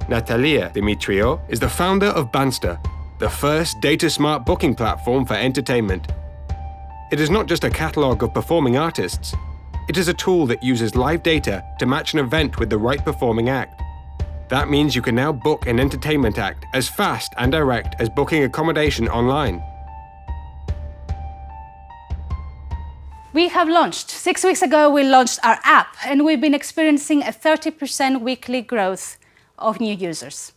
Natalia Dimitrio is the founder of Bandster, the first data-smart booking platform for entertainment. It is not just a catalogue of performing artists. It is a tool that uses live data to match an event with the right performing act. That means you can now book an entertainment act as fast and direct as booking accommodation online. We have launched. 6 weeks ago, we launched our app, and we've been experiencing a 30% weekly growth of new users.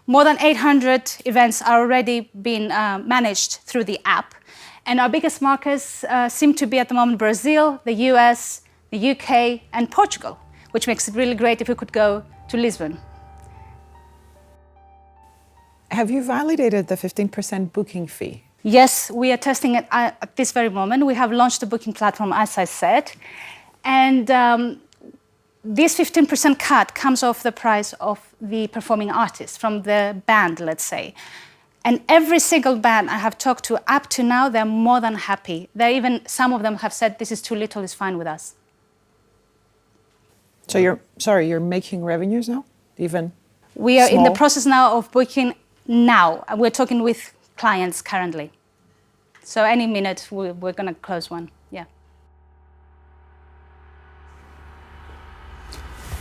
More than 800 events are already being managed through the app. And our biggest markets seem to be at the moment Brazil, the US, the UK, and Portugal, which makes it really great if we could go to Lisbon. Have you validated the 15% booking fee? Yes, we are testing it at this very moment. We have launched the booking platform, as I said. And this 15% cut comes off the price of the performing artist from the band, let's say. And every single band I have talked to up to now, they're more than happy. Some of them have said, this is too little, it's fine with us. So you're making revenues now, even We are small? in the process now of booking now. We're talking with clients currently. So any minute, we're going to close one, yeah.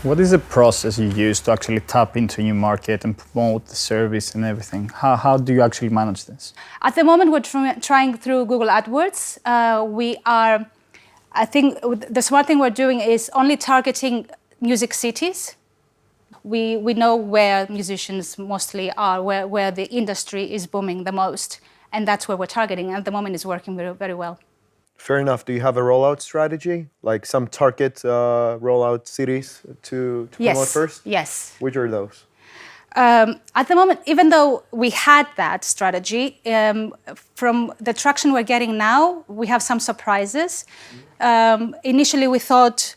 What is the process you use to actually tap into a new market and promote the service and everything? How do you actually manage this? At the moment, we're trying through Google AdWords. I think the smart thing we're doing is only targeting music cities. We know where musicians mostly are, where the industry is booming the most, and that's where we're targeting. At the moment, it's working very, very well. Fair enough. Do you have a rollout strategy? Like some target rollout cities to promote first? Yes. Which are those? At the moment, even though we had that strategy, from the traction we're getting now, we have some surprises. Initially, we thought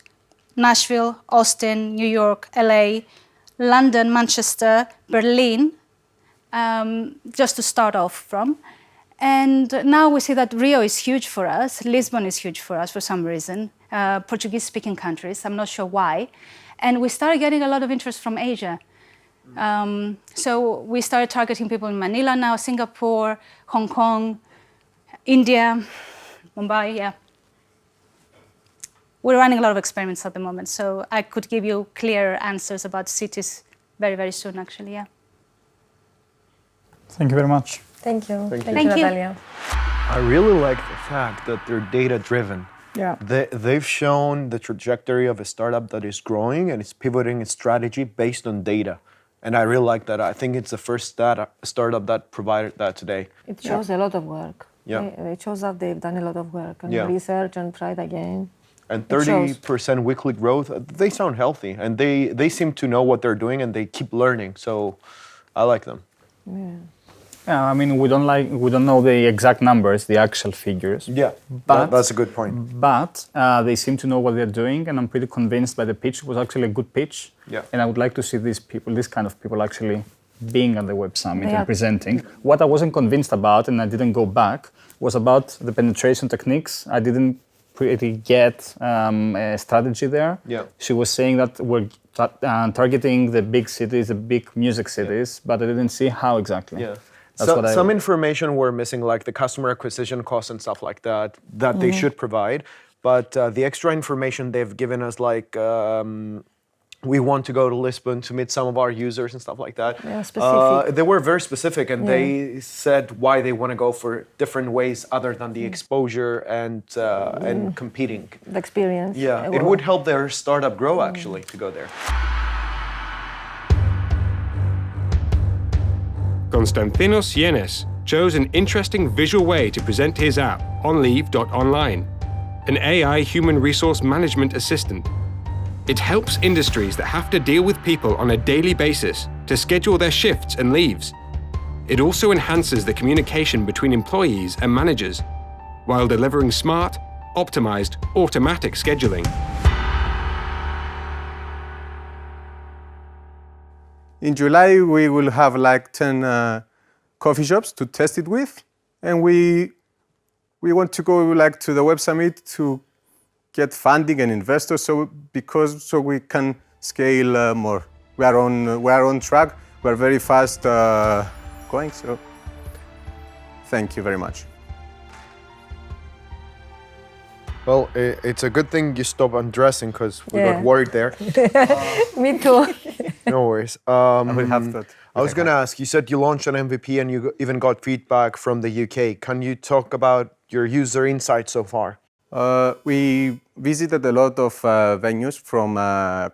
Nashville, Austin, New York, LA, London, Manchester, Berlin, just to start off from. And now we see that Rio is huge for us, Lisbon is huge for us for some reason, Portuguese-speaking countries, I'm not sure why. And we started getting a lot of interest from Asia. So we started targeting people in Manila now, Singapore, Hong Kong, India, Mumbai, yeah. We're running a lot of experiments at the moment, so I could give you clear answers about cities very, very soon, actually, yeah. Thank you very much. Thank you. Thank you. Natalia. I really like the fact that they're data-driven. Yeah. They've shown the trajectory of a startup that is growing and it's pivoting its strategy based on data. And I really like that. I think it's the first startup that provided that today. It shows a lot of work. Yeah. It shows that they've done a lot of work and Yeah. research and tried again. And It shows. 30% weekly growth, they sound healthy. And they seem to know what they're doing and they keep learning. So I like them. Yeah, I mean, we don't know the exact numbers, the actual figures. Yeah, But- that's a good point. But they seem to know what they're doing, and I'm pretty convinced by the pitch. It was actually a good pitch. Yeah. And I would like to see these kind of people actually being at the Web Summit They and are- presenting. What I wasn't convinced about, and I didn't go back, was about the penetration techniques. I didn't pretty get a strategy there. Yeah. She was saying that we're targeting the big cities, the big music cities, but I didn't see how exactly. Yeah. That's what I- Some information we're missing, like the customer acquisition costs and stuff like that, they should provide. But the extra information they've given us, like we want to go to Lisbon to meet some of our users and stuff like that. Yeah, specific. They were very specific, and they said why they want to go for different ways other than the exposure and competing. The experience. Yeah, it would help their startup grow actually to go there. Kωνσταντίνος Yenis chose an interesting visual way to present his app, OnLeave.onLine, an AI human resource management assistant. It helps industries that have to deal with people on a daily basis to schedule their shifts and leaves. It also enhances the communication between employees and managers, while delivering smart, optimized, automatic scheduling. In July, we will have like 10 coffee shops to test it with, and we want to go like to the Web Summit to get funding and investors, so we can scale more. We are on track. we're very fast going, so thank you very much. Well, it's a good thing you stopped undressing because we got worried there. Me too. No worries. I will have that. I was going to ask, you said you launched an MVP and you even got feedback from the UK. Can you talk about your user insights so far? We visited a lot of venues, from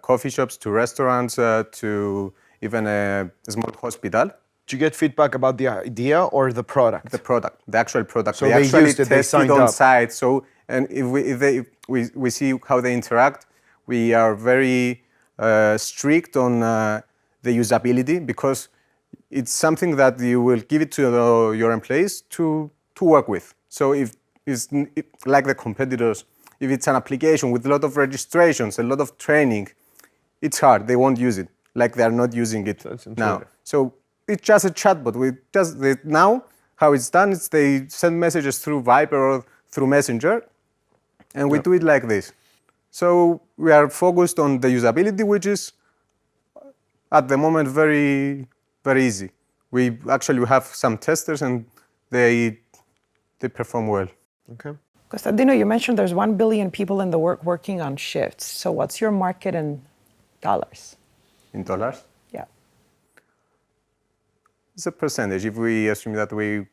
coffee shops to restaurants to even a small hospital. Did you get feedback about the idea or the product? The product, the actual product. So they they actually used it, they tested signed on up. site. So, and if we see how they interact, we are very strict on the usability, because it's something that you will give it to your employees to work with. So if like the competitors, if it's an application with a lot of registrations, a lot of training, it's hard. They won't use it, like they're not using it now. So it's just a chatbot. Now, how it's done is they send messages through Viber or through Messenger, and we do it like this. So we are focused on the usability, which is at the moment very, very easy. We actually have some testers, and they perform well. Okay. Costantino, you mentioned there's 1 billion people in the working on shifts. So what's your market in dollars? In dollars? Yeah. It's a percentage. If we assume that we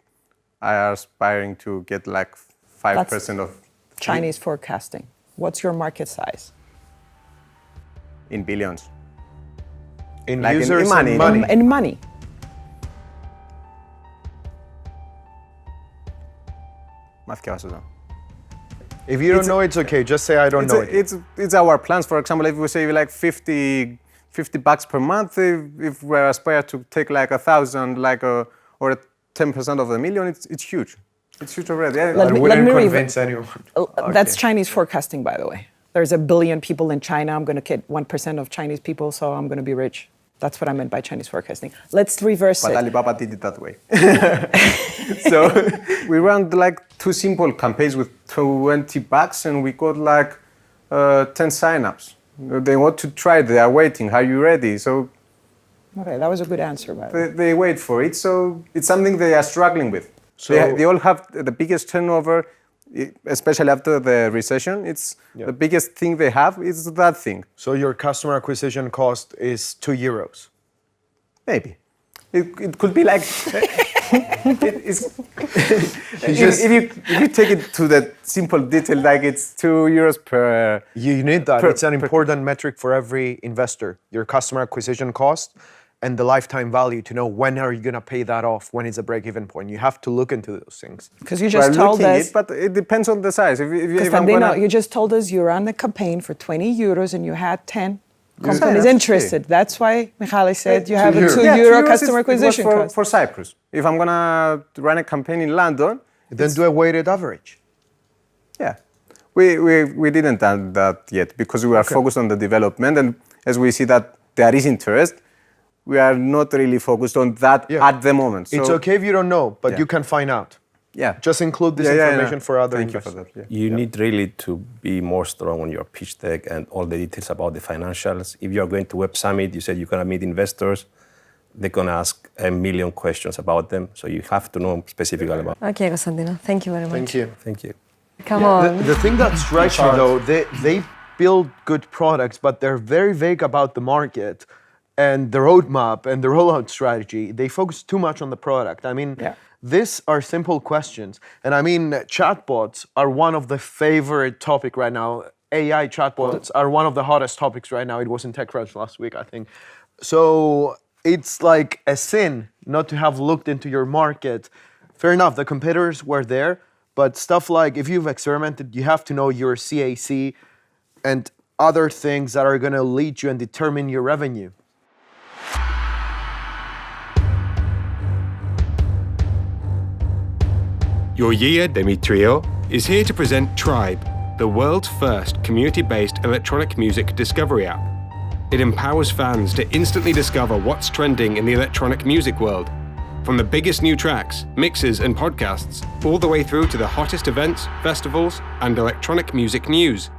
are aspiring to get like 5% of Chinese forecasting. What's your market size? in billions. In Like in users money. and money. In money. If you don't know, it's okay. Just say I don't know. It's our plans. For example, if we say like $50 per month, if we aspire to take like 1,000, or 10% of the million, it's huge. It's huge already. I wouldn't convince anyone. That's Chinese forecasting, by the way. There's 1 billion people in China. I'm going to get 1% of Chinese people, so I'm going to be rich. That's what I meant by Chinese forecasting. Let's reverse But it. Alibaba did it that way. So we ran like 2 simple campaigns with $20, and we got like 10 signups. They want to try it. They are waiting. Are you ready? So Okay, that was a good answer, by the way. they wait for it. So it's something they are struggling with. So they all have the biggest turnover, especially after the recession. It's the biggest thing they have is that thing. So your customer acquisition cost is €2. Maybe. It could be like, if you take it to the simple detail, like it's €2 per. You need that. It's an important metric for every investor. Your customer acquisition cost and the lifetime value, to know when are you going to pay that off, when is the break-even point. You have to look into those things. Because you just told us, but it depends on the size. Costantino, you just told us you ran a campaign for €20 and you had 10 companies interested. That's why Michali said you have a €2 customer acquisition cost. For Cyprus. If I'm going to run a campaign in London, Then do a weighted average. yeah. We didn't do that yet because we are focused on the development, and as we see that there is interest, we are not really focused on that at the moment. It's So, okay if you don't know, but you can find out. Yeah. Just include this information for other Thank you investors. for that. You need really to be more strong on your pitch deck and all the details about the financials. If you're going to Web Summit, you said you're going to meet investors, they're going to ask 1 million questions about them. So you have to know specifically about it. Okay, Costantino, thank you very much. Thank you. Thank you. Come on. The thing that strikes me though, they build good products, but they're very vague about the market and the roadmap and the rollout strategy. They focus too much on the product. I mean, these are simple questions. And I mean, chatbots are one of the favorite topic right now. AI chatbots are one of the hottest topics right now. It was in TechCrunch last week, I think. So it's like a sin not to have looked into your market. Fair enough, the competitors were there, but stuff like if you've experimented, you have to know your CAC and other things that are going to lead you and determine your revenue. Georgia Dimithriou is here to present Trybe, the world's first community-based electronic music discovery app. It empowers fans to instantly discover what's trending in the electronic music world, from the biggest new tracks, mixes and podcasts, all the way through to the hottest events, festivals, and electronic music news.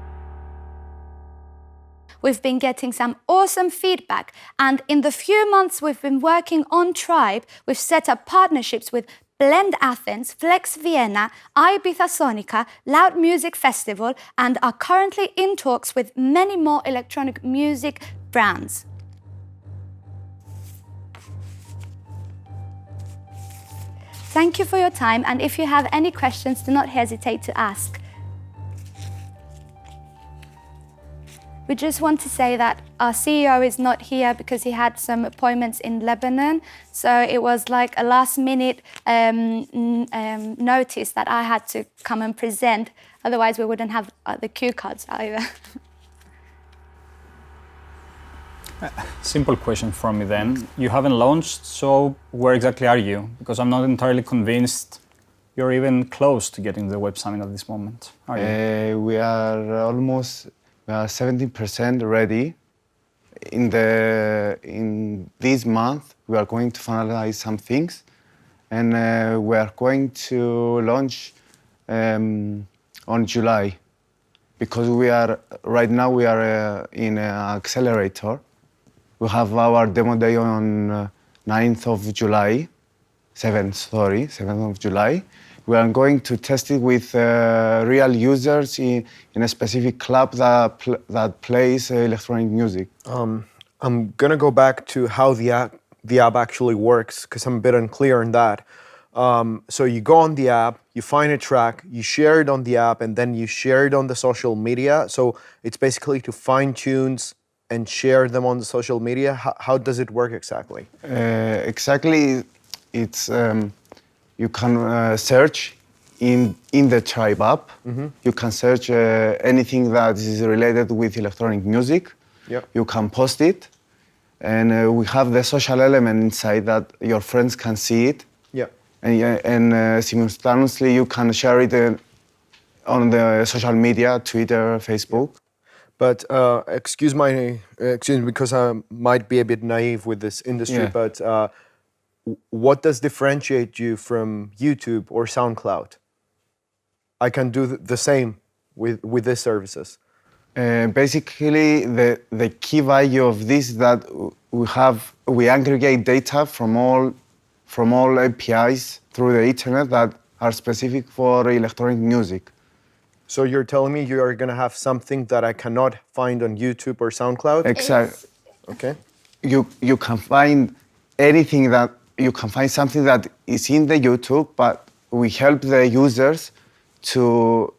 we've been getting some awesome feedback. And in the few months we've been working on Trybe, we've set up partnerships with Blend Athens, Flex Vienna, Ibiza Sonica, Loud Music Festival, and are currently in talks with many more electronic music brands. Thank you for your time, and if you have any questions, do not hesitate to ask. We just want to say that our CEO is not here because he had some appointments in Lebanon, so it was like a last-minute notice that I had to come and present, otherwise we wouldn't have the cue cards either. Simple question from me then. You haven't launched, so where exactly are you? Because I'm not entirely convinced you're even close to getting the Web Summit at this moment. Are you? We are almost 70% ready. In this month, we are going to finalize some things, and we are going to launch on July, because right now we are in an accelerator. We have our demo day on 7th of July. We are going to test it with real users in a specific club that plays electronic music. I'm gonna go back to how the app actually works, because I'm a bit unclear on that. So you go on the app, you find a track, you share it on the app, and then you share it on the social media. So it's basically to find tunes and share them on the social media. How does it work exactly? Exactly, it's you can search in the Trybe app. Mm-hmm. You can search anything that is related with electronic music. Yep. You can post it, and we have the social element inside that your friends can see it. Yeah. And simultaneously you can share it on the social media, Twitter, Facebook. But excuse me, because I might be a bit naive with this industry, but what does differentiate you from YouTube or SoundCloud? I can do the same with these services. Basically, the key value of this is that we aggregate data from all APIs through the internet that are specific for electronic music. So you're telling me you are going to have something that I cannot find on YouTube or SoundCloud? Exactly. Okay. You can find anything you can find something that is in the YouTube, but we help the users to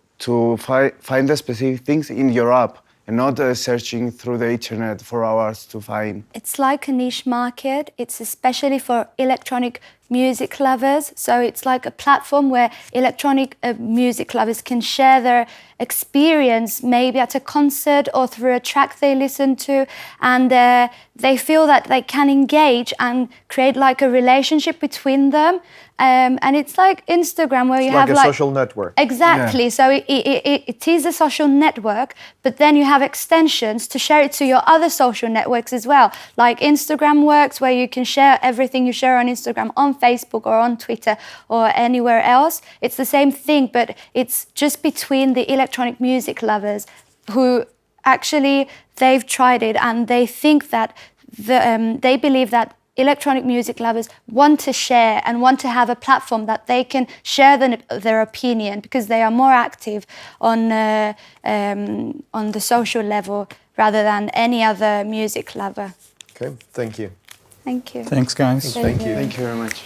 find the specific things in your app and not searching through the internet for hours to find. It's like a niche market. It's especially for electronic music lovers. So it's like a platform where electronic music lovers can share their experience, maybe at a concert or through a track they listen to, and they feel that they can engage and create like a relationship between them. And it's like Instagram, where you have like a social network. Exactly. Yeah. So it is a social network, but then you have extensions to share it to your other social networks as well. Like Instagram works, where you can share everything you share on Instagram on Facebook or on Twitter or anywhere else. It's the same thing, but it's just between the electronic music lovers who actually they've tried it, and they think that they believe that electronic music lovers want to share and want to have a platform that they can share their opinion, because they are more active on the social level rather than any other music lover. Okay, thank you. Thank you. Thanks, guys. Thank you. Thank you very much.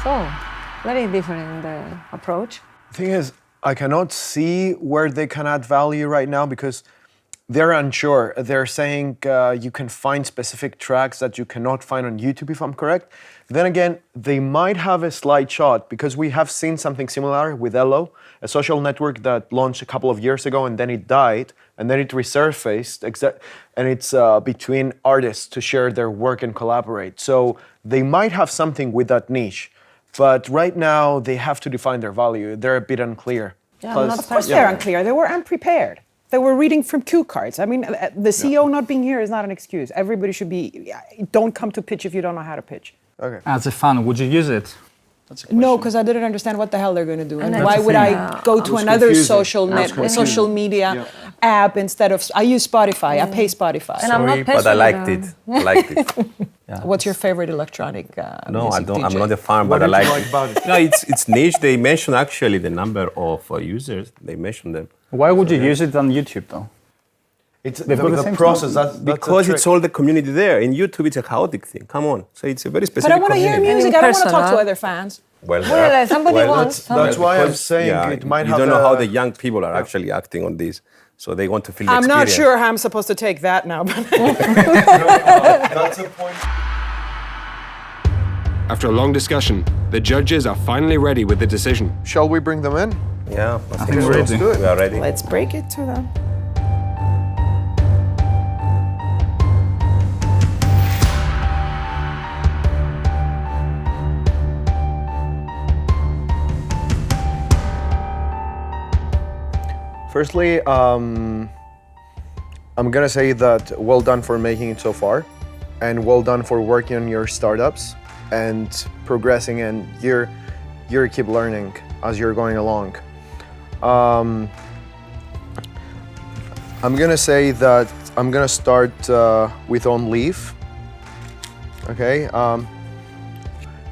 So, very different approach. The thing is, I cannot see where they can add value right now, because they're unsure. They're saying you can find specific tracks that you cannot find on YouTube, if I'm correct. Then again, they might have a slight shot, because we have seen something similar with Elo, a social network that launched a couple of years ago and then it died, and then it resurfaced, and it's between artists to share their work and collaborate. So they might have something with that niche, but right now they have to define their value. They're a bit unclear. Yeah, of course they're unclear. They were unprepared. They were reading from cue cards. I mean, the CEO not being here is not an excuse. Everybody should be, don't come to pitch if you don't know how to pitch. Okay. As a fan, would you use it? That's a question. No, because I didn't understand what the hell they're going to do. And that's why the would thing. I go to was another confusing. social That's network, confusing. social media app instead of, I use Spotify, I pay Spotify. And I'm not Sorry, but I liked it. I liked it. What's your favorite electronic No, I music don't. I'm DJ? not a fan, What but I did you like like it. about it? No, it's niche. They mention actually the number of users. They mention them. Why would you use it on YouTube though? It's They've got the the same process. thing. That's Because the it's trick. all the community there. In YouTube, it's a chaotic thing. Come on. So it's a very But specific I want to hear community. music, I don't want to talk to Personal. other fans. Well, Somebody wants. That's why I'm because, saying it might you have don't know how a- the young people are actually acting on this. So they want to feel the I'm not experience. sure how I'm supposed to take that now, but That's a point. After a long discussion, the judges are finally ready with the decision. Shall we bring them in? Yeah, I think we're so. ready. We are ready. let's break it to them. Firstly, I'm gonna say that well done for making it so far, and well done for working on your startups and progressing, and you're keep learning as you're going along. I'm gonna say that I'm gonna start with OnLeave. Okay,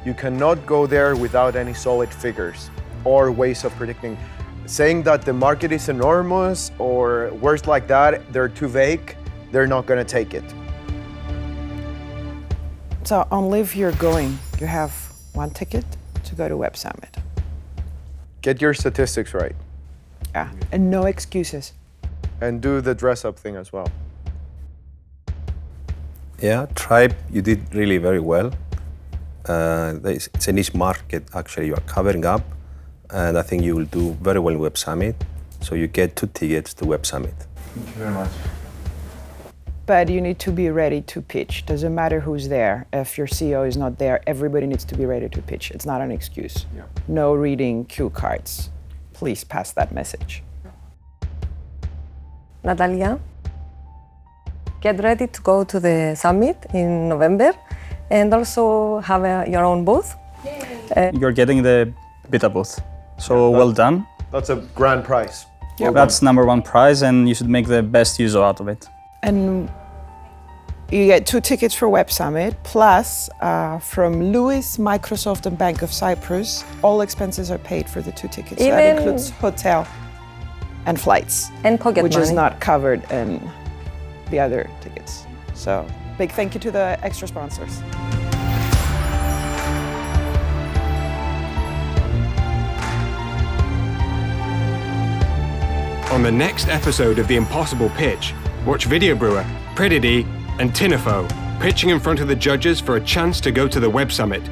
you cannot go there without any solid figures or ways of predicting. Saying that the market is enormous or words like that, they're too vague, they're not gonna take it. So on Live, you're going. You have one ticket to go to Web Summit. Get your statistics right Yeah, and no excuses. and do the dress up thing as well. Yeah, Trybe, you did really very well. It's a niche market actually you are covering up, and I think you will do very well in Web Summit. So you get 2 tickets to Web Summit. Thank you very much. But you need to be ready to pitch. Doesn't matter who's there. If your CEO is not there, everybody needs to be ready to pitch. It's not an excuse. Yeah. No reading cue cards. Please pass that message. Natalia, get ready to go to the summit in November and also have your own booth. You're getting the beta booth. So well done. That's a grand prize. That's #1 prize, and you should make the best use out of it. And you get 2 tickets for Web Summit, plus from Lewis, Microsoft, and Bank of Cyprus, all expenses are paid for the 2 tickets. So that Even- includes hotel and flights, And pocket which money. is not covered in the other tickets. So big thank you to the extra sponsors. On the next episode of The Impossible Pitch, watch Video Brewer, Predity, and Tinafo pitching in front of the judges for a chance to go to the Web Summit.